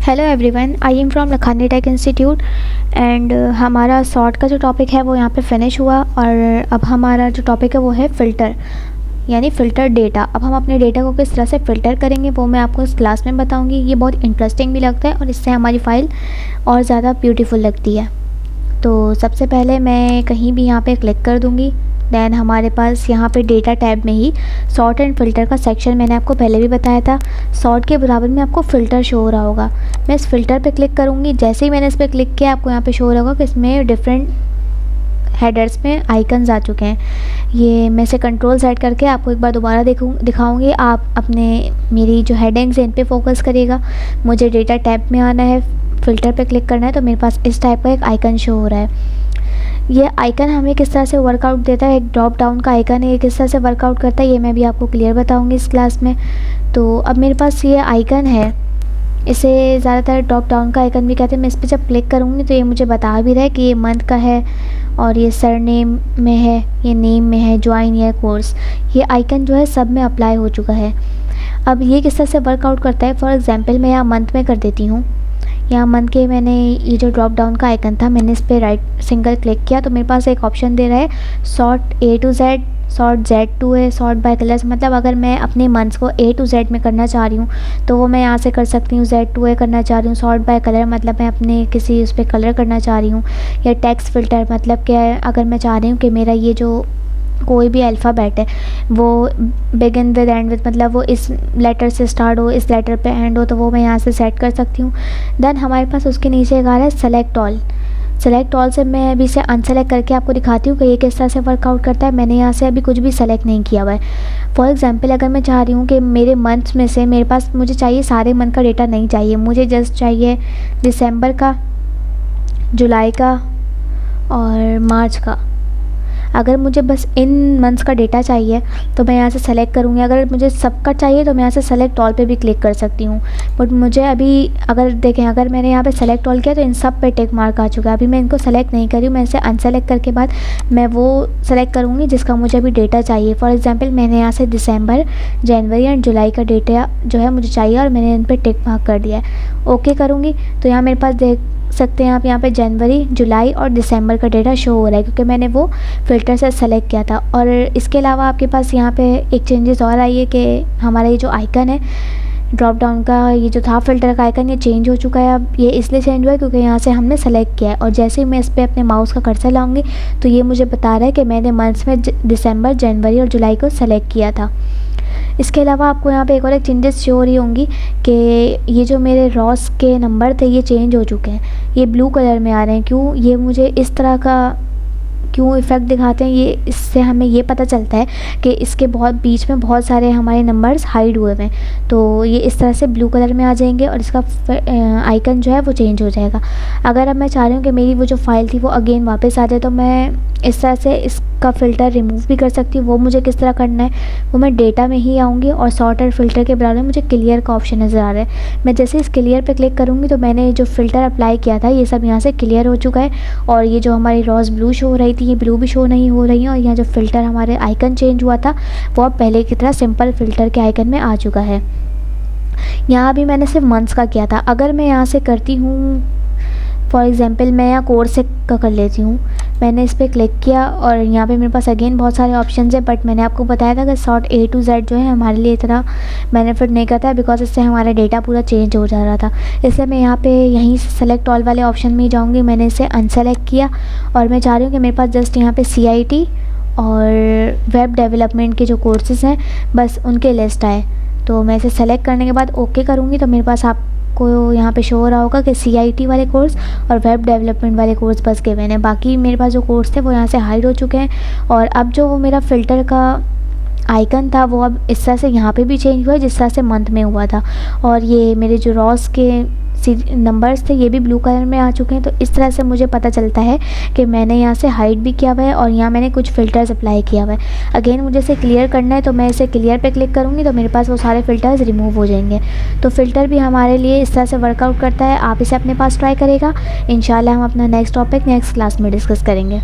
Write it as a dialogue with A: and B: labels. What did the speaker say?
A: Hello everyone, I am from Lakhani tech institute and हमारा sort का जो टॉपिक है वो यहाँ पे फिनिश हुआ। और अब हमारा जो टॉपिक है वो है फ़िल्टर, यानी फ़िल्टर डेटा। अब हम अपने डेटा को किस तरह से फ़िल्टर करेंगे वो मैं आपको इस क्लास में बताऊँगी। ये बहुत इंटरेस्टिंग भी लगता है और इससे हमारी फ़ाइल और ज़्यादा ब्यूटीफुल लगती है। तो सबसे पहले मैं कहीं भी यहाँ पे क्लिक कर दूँगी। दैन हमारे पास यहाँ पे डेटा टैब में ही सॉर्ट एंड फ़िल्टर का सेक्शन मैंने आपको पहले भी बताया था। सॉर्ट के बराबर में आपको फ़िल्टर शो हो रहा होगा। मैं इस फ़िल्टर पे क्लिक करूँगी। जैसे ही मैंने इस पर क्लिक किया आपको यहाँ पे शो हो रहा होगा कि इसमें डिफरेंट हेडर्स में आइकन्स आ चुके हैं। ये मैं से कंट्रोल सेट करके आपको एक बार दोबारा दिखाऊंगी। आप अपने मेरी जो हेडिंग्स हैं इन पे फोकस करिएगा। मुझे डेटा टैब में आना है, फ़िल्टर पे क्लिक करना है, तो मेरे पास इस टाइप का एक आइकन शो हो रहा है। ये आइकन हमें किस तरह से वर्कआउट देता है, एक ड्रॉप डाउन का आइकन है, ये किस तरह से वर्कआउट करता है ये मैं भी आपको क्लियर बताऊंगी इस क्लास में। तो अब मेरे पास ये आइकन है, इसे ज़्यादातर ड्रॉप डाउन का आइकन भी कहते हैं। मैं इस पर जब क्लिक करूँगी तो ये मुझे बता भी रहा है कि ये मंथ का है और ये सरनेम में है, ये नेम में है, ज्वाइन ईयर कोर्स। ये आइकन जो है सब में अप्लाई हो चुका है। अब ये किस तरह से वर्कआउट करता है, फॉर एग्जांपल मैं यहाँ मंथ में कर देती हूँ। यहाँ मंथ के मैंने ये जो ड्रॉप डाउन का आइकन था मैंने इस पर राइट सिंगल क्लिक किया तो मेरे पास एक ऑप्शन दे रहा है sort A to Z, sort Z to A, sort by colours. मतलब अगर मैं अपने मंथ्स को A to Z में करना चाह रही हूँ तो वो मैं यहाँ से कर सकती हूँ। Z to A करना चाह रही हूँ, सॉर्ट बाय कलर मतलब मैं अपने किसी उस पर कलर करना चाह रही हूँ। या टेक्स्ट फ़िल्टर मतलब क्या है, अगर मैं चाह रही हूँ कि मेरा ये जो कोई भी अल्फ़ाबेट है वो बिगिन विद एंड विद, मतलब वो इस लेटर से स्टार्ट हो, इस लेटर पे एंड हो, तो वो मैं यहाँ से सेट कर सकती हूँ। देन हमारे पास उसके नीचे एक आ रहा है सेलेक्ट ऑल। सेलेक्ट ऑल से मैं अभी इसे अनसेलेक्ट करके आपको दिखाती हूँ कि ये किस तरह से वर्कआउट करता है। मैंने यहाँ से अभी कुछ भी सेलेक्ट नहीं किया हुआ है। फॉर एग्जांपल अगर मैं चाह रही हूँ कि मेरे मंथ्स में से मेरे पास, मुझे चाहिए सारे मंथ का डेटा नहीं चाहिए, मुझे जस्ट चाहिए दिसंबर का, जुलाई का और मार्च का। अगर मुझे बस इन मंथ्स का डेटा चाहिए तो मैं यहाँ से सेलेक्ट करूँगी। अगर मुझे सबका चाहिए तो मैं यहाँ से सेलेक्ट ऑल पे भी क्लिक कर सकती हूँ। बट मुझे अभी अगर देखें, अगर मैंने यहाँ पे सेलेक्ट ऑल किया तो इन सब पे टिक मार्क आ चुका है। अभी मैं इनको सेलेक्ट नहीं करी हूँ, मैं इसे अनसेलेक्ट करके बाद मैं वो सेलेक्ट करूँगी जिसका मुझे अभी डेटा चाहिए। फॉर एग्ज़ाम्पल मैंने यहाँ से दिसंबर, जनवरी एंड जुलाई का डेटा जो है मुझे चाहिए और मैंने इन पर टिक मार्क कर दिया है। ओके करूँगी तो यहाँ मेरे पास देख सकते हैं आप, यहाँ पे जनवरी, जुलाई और दिसंबर का डेटा शो हो रहा है क्योंकि मैंने वो फ़िल्टर से सेलेक्ट किया था। और इसके अलावा आपके पास यहाँ पे एक चेंजेस और आई है कि हमारा ये जो आइकन है ड्रॉप डाउन का, ये जो था फ़िल्टर का आइकन, ये चेंज हो चुका है। अब ये इसलिए चेंज हुआ है क्योंकि यहाँ से हमने सेलेक्ट किया है और जैसे ही मैं इस पर अपने माउस का कर्सर लाऊंगी तो ये मुझे बता रहा है कि मैंने मंथ्स में दिसंबर, जनवरी और जुलाई को सेलेक्ट किया था। इसके अलावा आपको यहाँ पे एक और एक चेंजेस शो हो रही होंगी कि ये जो मेरे रॉस के नंबर थे ये चेंज हो चुके हैं, ये ब्लू कलर में आ रहे हैं। क्यों ये मुझे इस तरह का क्यों इफ़ेक्ट दिखाते हैं, ये इससे हमें ये पता चलता है कि इसके बहुत बीच में बहुत सारे हमारे नंबर्स हाइड हुए हुए हैं, तो ये इस तरह से ब्लू कलर में आ जाएंगे और इसका आइकन जो है वो चेंज हो जाएगा। अगर अब मैं चाह रही हूँ कि मेरी वो जो फ़ाइल थी वो अगेन वापस आ जाए तो मैं इस तरह से इसका फ़िल्टर रिमूव भी कर सकती हूँ। वो मुझे किस तरह करना है, वो मैं डेटा में ही आऊँगी और सॉर्ट और फ़िल्टर के बराबर में मुझे क्लियर का ऑप्शन नज़र आ रहा है। मैं जैसे इस क्लियर पे क्लिक करूँगी तो मैंने जो फ़िल्टर अप्लाई किया था ये सब यहाँ से क्लियर हो चुका है और ये जो हमारी रॉस ब्लू शो हो रही थी ये ब्लू भी शो नहीं हो रही है। और यहाँ जो फ़िल्टर हमारे आइकन चेंज हुआ था वो अब पहले की तरह सिंपल फ़िल्टर के आइकन में आ चुका है। यहाँ भी मैंने सिर्फ मंथ्स का किया था। अगर मैं यहाँ से करती हूँ, फॉर एग्ज़ाम्पल मैं यहाँ कोर्स से का कर लेती हूँ, मैंने इस पर क्लिक किया और यहाँ पे मेरे पास अगेन बहुत सारे ऑप्शंस है। बट मैंने आपको बताया था कि सॉर्ट A to Z जो है हमारे लिए इतना बेनिफिट नहीं करता है बिकॉज इससे हमारा डेटा पूरा चेंज हो जा रहा था। इसलिए मैं यहाँ पे यहीं से सेलेक्ट ऑल वाले ऑप्शन में ही जाऊँगी। मैंने इसे अनसेलेक्ट किया और मैं चाह रही हूँ कि मेरे पास जस्ट यहाँ पे CIT और वेब डेवलपमेंट के जो कोर्सेज़ हैं बस उनके लिस्ट आए। तो मैं इसे सेलेक्ट करने के बाद ओके करूँगी तो मेरे पास आपको यहाँ पे शो हो रहा होगा कि CIT वाले कोर्स और वेब डेवलपमेंट वाले कोर्स बस के हुए हैं। बाकी मेरे पास जो कोर्स थे वो यहाँ से हाइड हो चुके हैं। और अब जो वो मेरा फ़िल्टर का आइकन था वो अब इस तरह से यहाँ पे भी चेंज हुआ है जिस तरह से मंथ में हुआ था। और ये मेरे जो रॉस के नंबर्स थे ये भी ब्लू कलर में आ चुके हैं। तो इस तरह से मुझे पता चलता है कि मैंने यहाँ से हाइड भी किया हुआ है और यहाँ मैंने कुछ फ़िल्टर्स अप्लाई किया हुआ है। अगेन मुझे इसे क्लियर करना है तो मैं इसे क्लियर पे क्लिक करूँगी तो मेरे पास वो सारे फ़िल्टर्स रिमूव हो जाएंगे। तो फ़िल्टर भी हमारे लिए इस तरह से वर्कआउट करता है। आप इसे अपने पास ट्राई करेगा। इंशाल्लाह हम अपना नेक्स्ट टॉपिक नेक्स्ट क्लास में डिस्कस करेंगे।